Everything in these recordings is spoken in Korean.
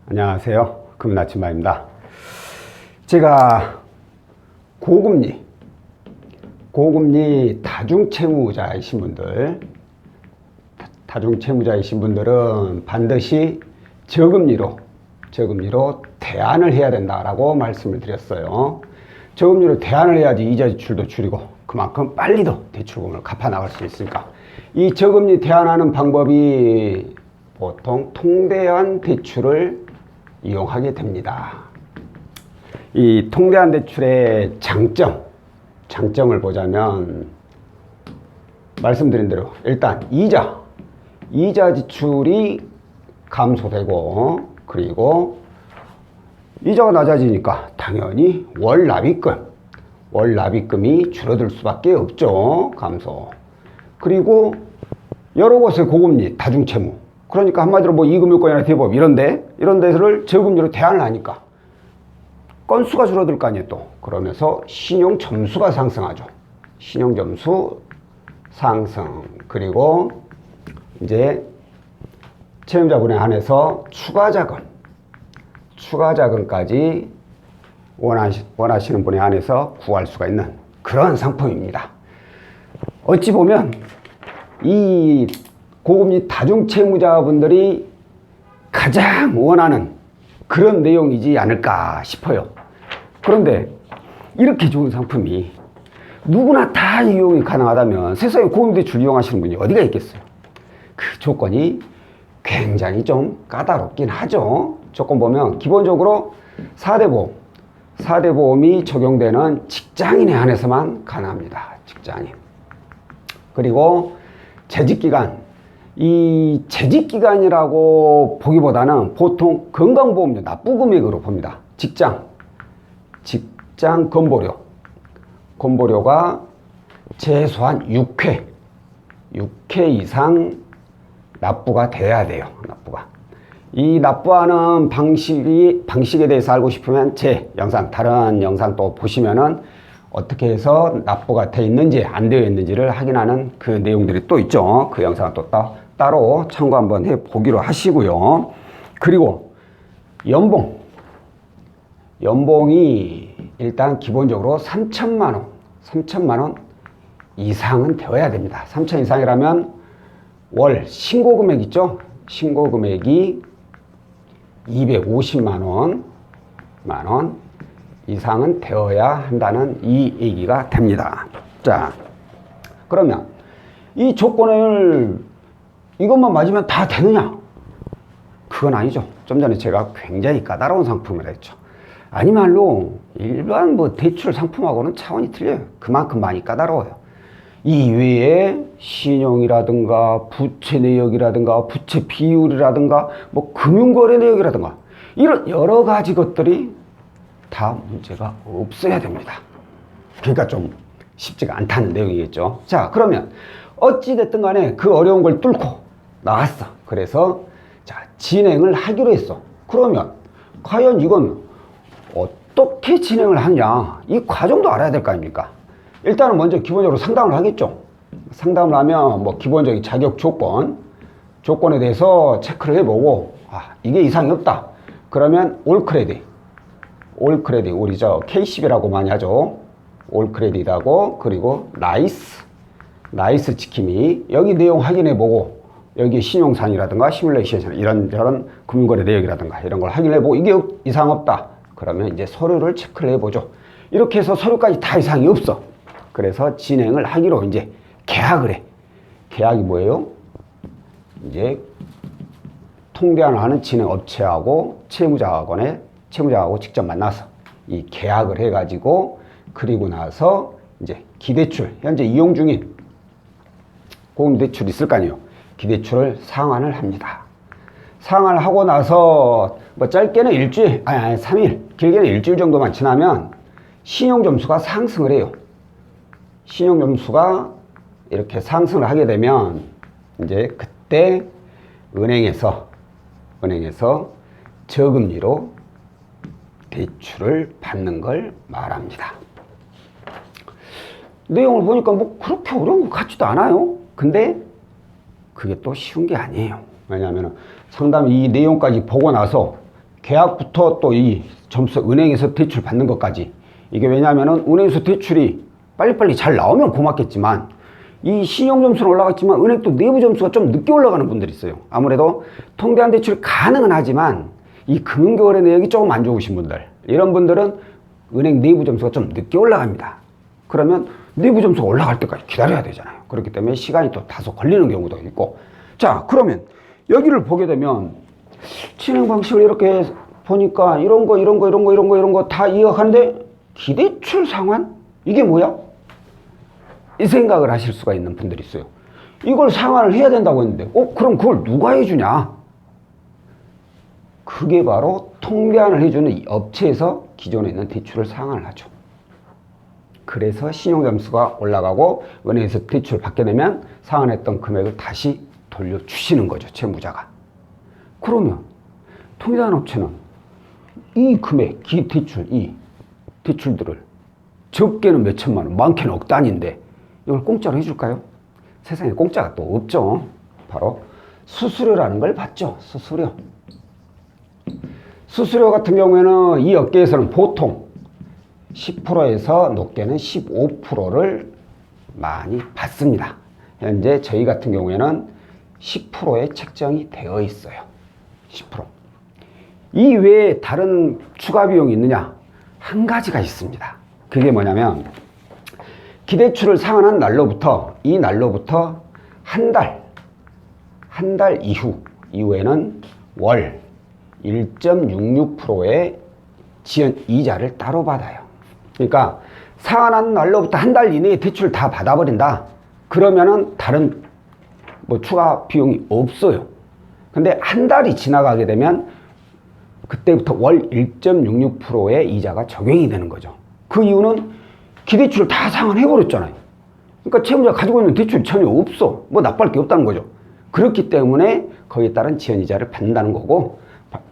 안녕하세요. 금나침반입니다. 제가 고금리 다중채무자이신 분들은 반드시 저금리로 대안을 해야 된다라고 말씀을 드렸어요. 저금리로 대안을 해야지 이자 지출도 줄이고 그만큼 빨리도 대출금을 갚아 나갈 수 있으니까, 이 저금리 대안하는 방법이 보통 통대안 대출을 이용하게 됩니다. 이 통대안 대출의 장점을 보자면, 말씀드린 대로 일단 이자 지출이 감소되고, 그리고 이자가 낮아지니까 당연히 월 납입금이 줄어들 수밖에 없죠. 감소. 그리고 여러 곳의 고금리 다중채무, 그러니까 한마디로 뭐 이금융권이나 대법 이런 데서를 저금리로 대안을 하니까 건수가 줄어들 거 아니에요. 또 그러면서 신용점수가 상승하죠. 신용점수 상승. 그리고 이제 채무자분에 한해서 추가 자금까지 원하시는 분에 한해서 구할 수가 있는 그런 상품입니다. 어찌 보면 이 고금리 다중채무자분들이 가장 원하는 그런 내용이지 않을까 싶어요. 그런데 이렇게 좋은 상품이 누구나 다 이용이 가능하다면 세상에 고금리대출 이용하시는 분이 어디가 있겠어요? 그 조건이 굉장히 좀 까다롭긴 하죠. 조건 보면 기본적으로 4대 보험이 적용되는 직장인에 한해서만 가능합니다. 직장인. 그리고 재직기간. 이 재직기간이라고 보기보다는 보통 건강보험료 납부금액으로 봅니다. 직장 건보료가 최소한 6회 이상 납부가 돼야 돼요. 이 납부하는 방식에 대해서 알고 싶으면 다른 영상 또 보시면은 어떻게 해서 납부가 돼 있는지 안 되어 있는지를 확인하는 그 내용들이 또 있죠. 그 영상은 또 따로 참고 한번 해 보기로 하시고요. 그리고 연봉이 일단 기본적으로 3천만 원 이상은 되어야 됩니다. 3천 이상이라면 월 신고금액 있죠? 신고금액이 250만 원 이상은 되어야 한다는 이 얘기가 됩니다. 자, 그러면 이 조건을 이것만 맞으면 다 되느냐? 그건 아니죠. 좀 전에 제가 굉장히 까다로운 상품이라 했죠. 아니 말로 일반 대출 상품하고는 차원이 틀려요. 그만큼 많이 까다로워요. 이 외에 신용이라든가 부채 내역이라든가 부채 비율이라든가 금융거래 내역이라든가 이런 여러 가지 것들이 다 문제가 없어야 됩니다. 그러니까 좀 쉽지가 않다는 내용이겠죠. 자, 그러면 어찌됐든 간에 그 어려운 걸 뚫고 나왔어. 그래서 진행을 하기로 했어. 그러면 과연 이건 어떻게 진행을 하냐, 이 과정도 알아야 될 거 아닙니까? 일단은 먼저 기본적으로 상담을 하겠죠. 상담을 하면 기본적인 자격 조건에 대해서 체크를 해보고, 이게 이상이 없다. 그러면 올 크레딧 우리죠 K10이라고 많이 하죠. 올 크레딧하고, 그리고 나이스 지킴이, 여기 내용 확인해보고, 여기 신용산이라든가 시뮬레이션 이런 금융거래 내역이라든가 이런 걸 확인해보고 이게 이상 없다. 그러면 이제 서류를 체크를 해보죠. 이렇게 해서 서류까지 다 이상이 없어. 그래서 진행을 하기로 이제 계약을 해. 계약이 뭐예요? 이제 통대안을 하는 진행업체하고 채무자하고 직접 만나서 이 계약을 해가지고, 그리고 나서 이제 기대출, 현재 이용 중인 고금대출 있을 거 아니에요. 기대출을 상환을 합니다. 상환을 하고 나서 짧게는 3일, 길게는 일주일 정도만 지나면 신용점수가 상승을 해요. 신용점수가 이렇게 상승을 하게 되면 이제 그때 은행에서 저금리로 대출을 받는 걸 말합니다. 내용을 보니까 그렇게 어려운 것 같지도 않아요. 근데 그게 또 쉬운 게 아니에요. 왜냐하면 상담 이 내용까지 보고 나서 계약부터 또 이 점수 은행에서 대출 받는 것까지, 이게 왜냐하면 은행에서 대출이 빨리빨리 잘 나오면 고맙겠지만 이 신용 점수는 올라갔지만 은행 또 내부 점수가 좀 늦게 올라가는 분들이 있어요. 아무래도 통대한 대출 가능은 하지만 이 금융거래 내역이 조금 안 좋으신 분들, 이런 분들은 은행 내부 점수가 좀 늦게 올라갑니다. 그러면 내부 점수가 올라갈 때까지 기다려야 되잖아요. 그렇기 때문에 시간이 또 다소 걸리는 경우도 있고. 자, 그러면 여기를 보게 되면 진행 방식을 이렇게 보니까 이런 거 다 이해하는데 기대출 상환? 이게 뭐야? 이 생각을 하실 수가 있는 분들이 있어요. 이걸 상환을 해야 된다고 했는데 그럼 그걸 누가 해주냐? 그게 바로 통대안을 해주는 이 업체에서 기존에 있는 대출을 상환을 하죠. 그래서 신용점수가 올라가고 은행에서 대출을 받게 되면 상환했던 금액을 다시 돌려주시는 거죠, 채무자가. 그러면 통대안 업체는 이 금액, 이 대출들을 적게는 몇 천만 원, 많게는 억 단위인데 이걸 공짜로 해줄까요? 세상에 공짜가 또 없죠. 바로 수수료라는 걸 받죠. 수수료 같은 경우에는 이 업계에서는 보통 10%에서 높게는 15%를 많이 받습니다. 현재 저희 같은 경우에는 10%에 책정이 되어 있어요. 10%. 이 외에 다른 추가 비용이 있느냐? 한 가지가 있습니다. 그게 뭐냐면 기대출을 상환한 날로부터, 이 날로부터 한 달 이후에는 월 1.66%의 지연 이자를 따로 받아요. 그러니까 상환한 날로부터 한 달 이내에 대출 다 받아버린다. 그러면은 다른 추가 비용이 없어요. 근데 한 달이 지나가게 되면 그때부터 월 1.66%의 이자가 적용이 되는 거죠. 그 이유는 기대출을 다 상환해버렸잖아요. 그러니까 채무자가 가지고 있는 대출이 전혀 없어. 납부할 게 없다는 거죠. 그렇기 때문에 거기에 따른 지연이자를 받는다는 거고,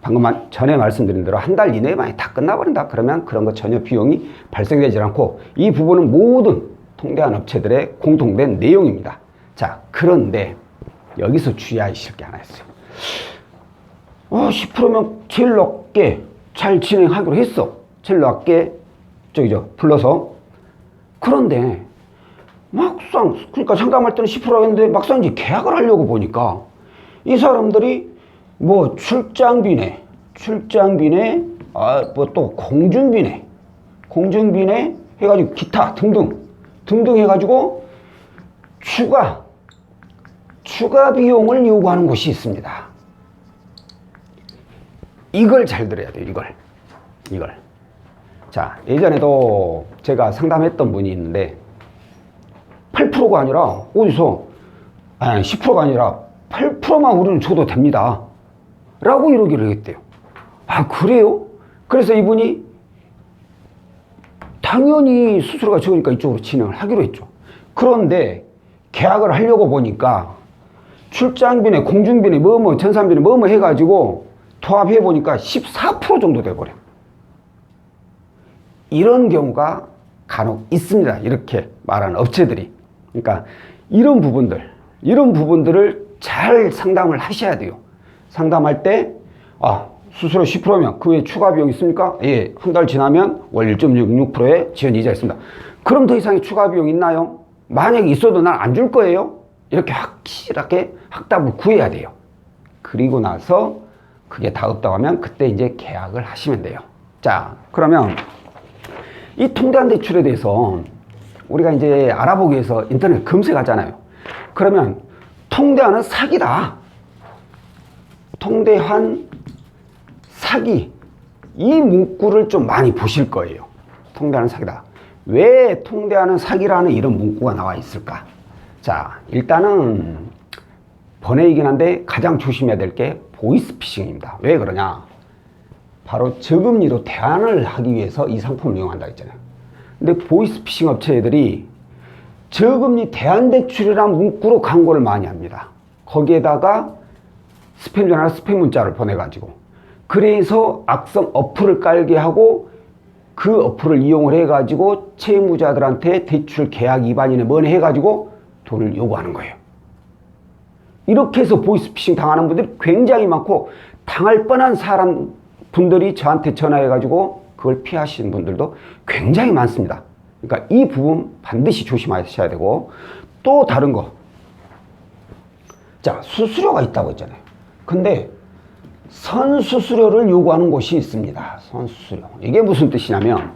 방금 전에 말씀드린 대로 한 달 이내에 만약 다 끝나버린다 그러면 그런 거 전혀 비용이 발생되지 않고, 이 부분은 모든 통대한 업체들의 공통된 내용입니다. 자, 그런데 여기서 주의하실 게 하나 있어요. 10%면 제일 높게 잘 진행하기로 했어. 제일 낮게 불러서. 그런데 막상, 그러니까 상담할 때는 10%라고 했는데 막상 이제 계약을 하려고 보니까 이 사람들이 출장비네, 또 공중비네 해가지고 기타 등등 해가지고 추가 비용을 요구하는 곳이 있습니다. 이걸 잘 들어야 돼요, 이걸. 자, 예전에도 제가 상담했던 분이 있는데 8%가 아니라 10%가 아니라 8%만 우리는 줘도 됩니다 라고 이러기를 했대요. 아, 그래요? 그래서 이분이 당연히 수수료가 적으니까 이쪽으로 진행을 하기로 했죠. 그런데 계약을 하려고 보니까 출장비네, 공중비네, 전산비네 해가지고 토합해 보니까 14% 정도 돼버려. 이런 경우가 간혹 있습니다. 이렇게 말하는 업체들이. 그러니까 이런 부분들을 잘 상담을 하셔야 돼요. 상담할 때 수수료 10%면 그 외에 추가 비용 있습니까? 예, 한 달 지나면 월 1.66%의 지연 이자 있습니다. 그럼 더 이상의 추가 비용 있나요? 만약에 있어도 난 안 줄 거예요? 이렇게 확실하게 확답을 구해야 돼요. 그리고 나서 그게 다 없다고 하면 그때 이제 계약을 하시면 돼요. 자, 그러면 이 통대한 대출에 대해서 우리가 이제 알아보기 위해서 인터넷 검색하잖아요. 그러면 통대한은 사기다. 통대한 사기. 이 문구를 좀 많이 보실 거예요. 통대한은 사기다. 왜 통대한은 사기라는 이런 문구가 나와 있을까? 자, 일단은 번외이긴 한데 가장 조심해야 될 게 보이스피싱입니다. 왜 그러냐? 바로 저금리로 대안을 하기 위해서 이 상품을 이용한다고 했잖아요. 근데 보이스피싱 업체들이 저금리 대안대출이라는 문구로 광고를 많이 합니다. 거기에다가 스팸 전화나 스팸 문자를 보내가지고, 그래서 악성 어플을 깔게 하고 그 어플을 이용을 해가지고 채무자들한테 대출 계약 위반이네 뭐네 해가지고 돈을 요구하는 거예요. 이렇게 해서 보이스피싱 당하는 분들이 굉장히 많고, 당할 뻔한 사람 분들이 저한테 전화해가지고 그걸 피하시는 분들도 굉장히 많습니다. 그러니까 이 부분 반드시 조심하셔야 되고, 또 다른 거. 자, 수수료가 있다고 했잖아요. 근데 선수수료를 요구하는 곳이 있습니다. 선수수료. 이게 무슨 뜻이냐면,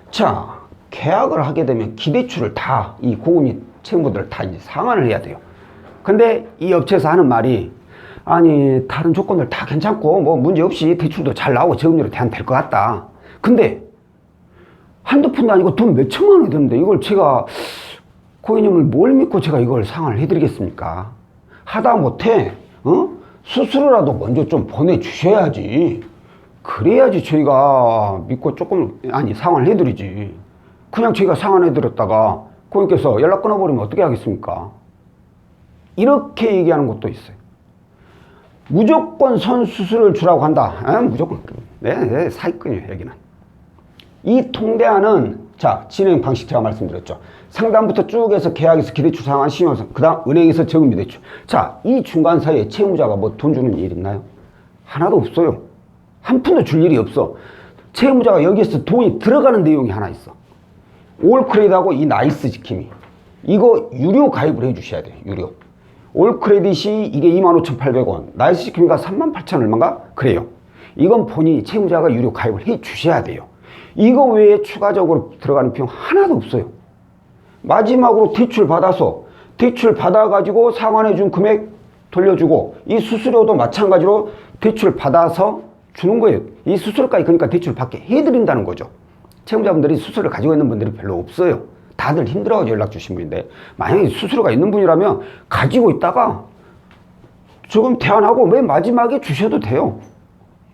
자, 계약을 하게 되면 기대출을 다, 이 고금리 채무들을 다 이제 상환을 해야 돼요. 근데 이 업체에서 하는 말이, 아니, 다른 조건들 다 괜찮고, 뭐 문제 없이 대출도 잘 나오고 저금리로 대안될 것 같다. 근데 한두 푼도 아니고 돈 몇 천만 원이 드는데 이걸 제가 고객님을 뭘 믿고 제가 이걸 상환을 해드리겠습니까? 하다 못해 수수료라도 먼저 좀 보내주셔야지. 그래야지 저희가 믿고 조금 상환을 해드리지. 그냥 저희가 상환해드렸다가 고객님께서 연락 끊어버리면 어떻게 하겠습니까? 이렇게 얘기하는 것도 있어요. 무조건 선수수료를 주라고 한다. 무조건. 네, 사기꾼이에요, 여기는. 이 통대안은, 자, 진행 방식 제가 말씀드렸죠. 상담부터 쭉 해서 계약에서 기대출 상환, 신용상, 그 다음 은행에서 저금리 대출. 자, 이 중간 사이에 채무자가 뭐 돈 주는 일 있나요? 하나도 없어요. 한 푼도 줄 일이 없어. 채무자가 여기에서 돈이 들어가는 내용이 하나 있어. 올크레딧하고 이 나이스 지킴이. 이거 유료 가입을 해 주셔야 돼요, 유료. 올크레딧이 이게 25,800원, 나이스 지킴이가 38,000 얼마인가? 그래요. 이건 본인이 채무자가 유료 가입을 해 주셔야 돼요. 이거 외에 추가적으로 들어가는 비용 하나도 없어요. 마지막으로 대출 받아서, 대출 받아가지고 상환해 준 금액 돌려주고, 이 수수료도 마찬가지로 대출 받아서 주는 거예요. 이 수수료까지 그러니까 대출 받게 해드린다는 거죠. 채무자분들이 수수료를 가지고 있는 분들이 별로 없어요. 다들 힘들어가지고 연락 주신 분인데, 만약에 수수료가 있는 분이라면 가지고 있다가 조금 대안하고 맨 마지막에 주셔도 돼요.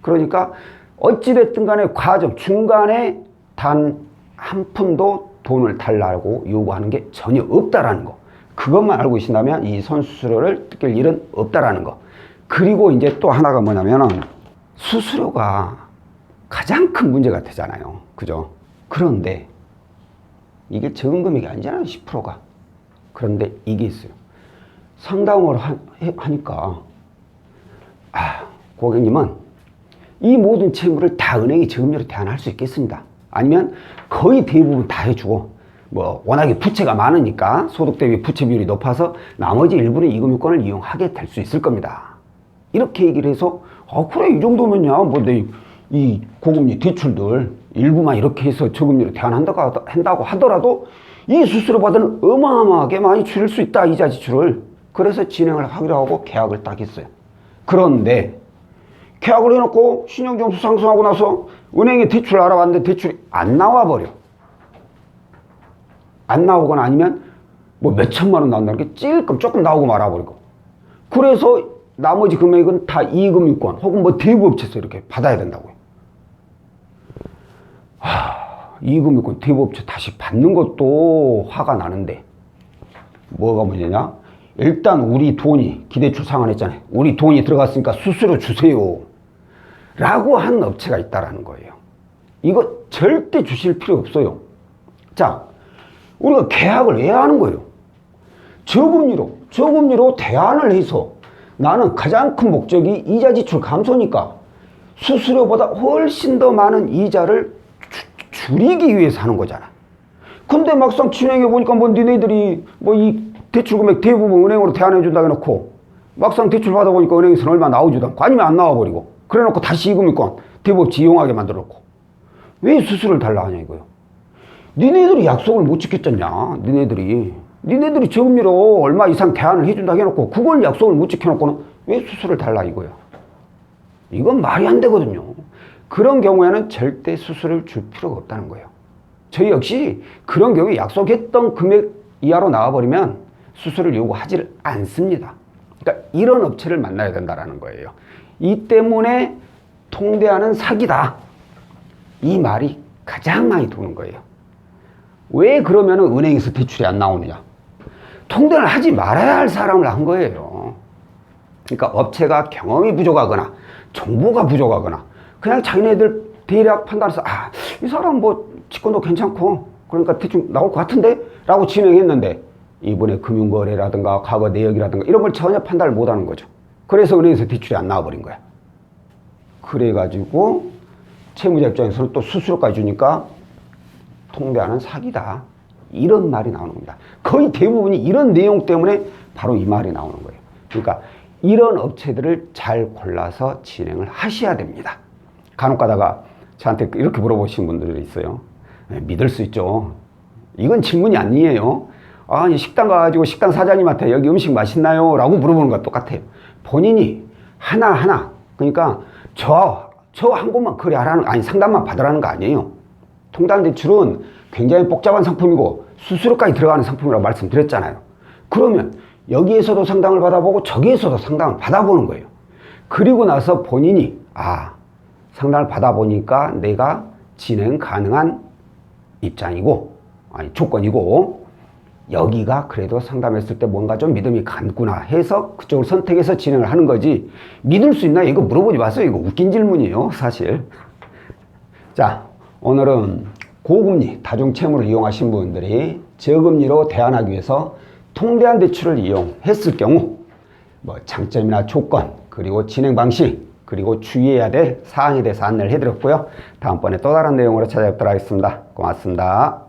그러니까 어찌됐든 간에 과정 중간에 단 한 푼도 돈을 달라고 요구하는 게 전혀 없다라는 거. 그것만 알고 계신다면 이 선수수료를 뜯길 일은 없다라는 거. 그리고 이제 또 하나가 뭐냐면은 수수료가 가장 큰 문제가 되잖아요. 그죠? 그런데 이게 적은 금액이 아니잖아요. 10%가. 그런데 이게 있어요. 상담을 하니까, 고객님은 이 모든 채무를 다 은행이 저금리로 대안할 수 있겠습니다. 아니면 거의 대부분 다 해주고, 뭐 워낙에 부채가 많으니까 소득 대비 부채 비율이 높아서 나머지 일부는 이 금융권을 이용하게 될 수 있을 겁니다. 이렇게 얘기를 해서, 그래, 이 정도면야 뭐 내 이 고금리 대출들 일부만 이렇게 해서 저금리로 대안한다고 하더라도 이 수수료 받으면 어마어마하게 많이 줄일 수 있다, 이자 지출을. 그래서 진행을 하기로 하고 계약을 딱 했어요. 그런데 계약을 해놓고 신용점수 상승하고 나서 은행에 대출을 알아봤는데 대출이 안 나와버려. 안 나오거나 아니면 뭐 몇 천만 원 나온다는 게 찔끔 조금 나오고 말아버리고. 그래서 나머지 금액은 다 이금융권 혹은 뭐 대부업체에서 이렇게 받아야 된다고요. 이금융권 대부업체 다시 받는 것도 화가 나는데, 뭐가 문제냐? 일단 우리 돈이 기대출 상환했잖아요. 우리 돈이 들어갔으니까 수수료 주세요 라고 한 업체가 있다라는 거예요. 이거 절대 주실 필요 없어요. 자, 우리가 계약을 왜 하는 거예요? 저금리로 대안을 해서 나는 가장 큰 목적이 이자 지출 감소니까 수수료보다 훨씬 더 많은 이자를 줄이기 위해서 하는 거잖아. 근데 막상 진행해 보니까 뭐 니네들이 뭐 이 대출 금액 대부분 은행으로 대안해 준다고 해놓고 막상 대출 받아보니까 은행에서는 얼마 나오지도 않고 아니면 안 나와버리고, 그래 놓고 다시 이금융권 대부업체 이용하게 만들어 놓고 왜 수수료를 달라 하냐 이거요. 니네들이 약속을 못 지켰잖냐. 니네들이 저금리로 얼마 이상 대안을 해준다고 해놓고 그걸 약속을 못 지켜놓고는 왜 수수료를 달라 이거야. 이건 말이 안 되거든요. 그런 경우에는 절대 수수료를 줄 필요가 없다는 거예요. 저희 역시 그런 경우에 약속했던 금액 이하로 나와버리면 수수료를 요구하지를 않습니다. 그러니까 이런 업체를 만나야 된다는 거예요. 이 때문에 통대안은 사기다, 이 말이 가장 많이 도는 거예요. 왜 그러면 은행에서 대출이 안 나오느냐? 통대안을 하지 말아야 할 사람을 한 거예요. 그러니까 업체가 경험이 부족하거나 정보가 부족하거나 그냥 자기네들 대략 판단해서 이 사람 뭐 직권도 괜찮고 그러니까 대충 나올 것 같은데 라고 진행했는데 이번에 금융거래라든가 과거 내역이라든가 이런 걸 전혀 판단을 못하는 거죠. 그래서 은행에서 대출이 안 나와버린 거야. 그래가지고 채무자 입장에서는 또 수수료까지 주니까 통대하는 사기다. 이런 말이 나오는 겁니다. 거의 대부분이 이런 내용 때문에 바로 이 말이 나오는 거예요. 그러니까 이런 업체들을 잘 골라서 진행을 하셔야 됩니다. 간혹 가다가 저한테 이렇게 물어보신 분들이 있어요. 네, 믿을 수 있죠. 이건 질문이 아니에요. 아니, 식당 가가지고 식당 사장님한테 여기 음식 맛있나요? 라고 물어보는 것과 똑같아요. 본인이 하나하나, 그러니까 저 한 곳만 거래하라는, 아니, 상담만 받으라는 거 아니에요. 통장대출은 굉장히 복잡한 상품이고 수수료까지 들어가는 상품이라고 말씀드렸잖아요. 그러면 여기에서도 상담을 받아보고 저기에서도 상담을 받아보는 거예요. 그리고 나서 본인이 상담을 받아보니까 내가 진행 가능한 입장이고, 아니, 조건이고, 여기가 그래도 상담했을 때 뭔가 좀 믿음이 갔구나 해서 그쪽을 선택해서 진행을 하는 거지, 믿을 수 있나? 이거 물어보지 마세요. 이거 웃긴 질문이에요, 사실. 자, 오늘은 고금리 다중채무를 이용하신 분들이 저금리로 대안하기 위해서 통대한 대출을 이용했을 경우 장점이나 조건, 그리고 진행 방식, 그리고 주의해야 될 사항에 대해서 안내를 해드렸고요. 다음번에 또 다른 내용으로 찾아뵙도록 하겠습니다. 고맙습니다.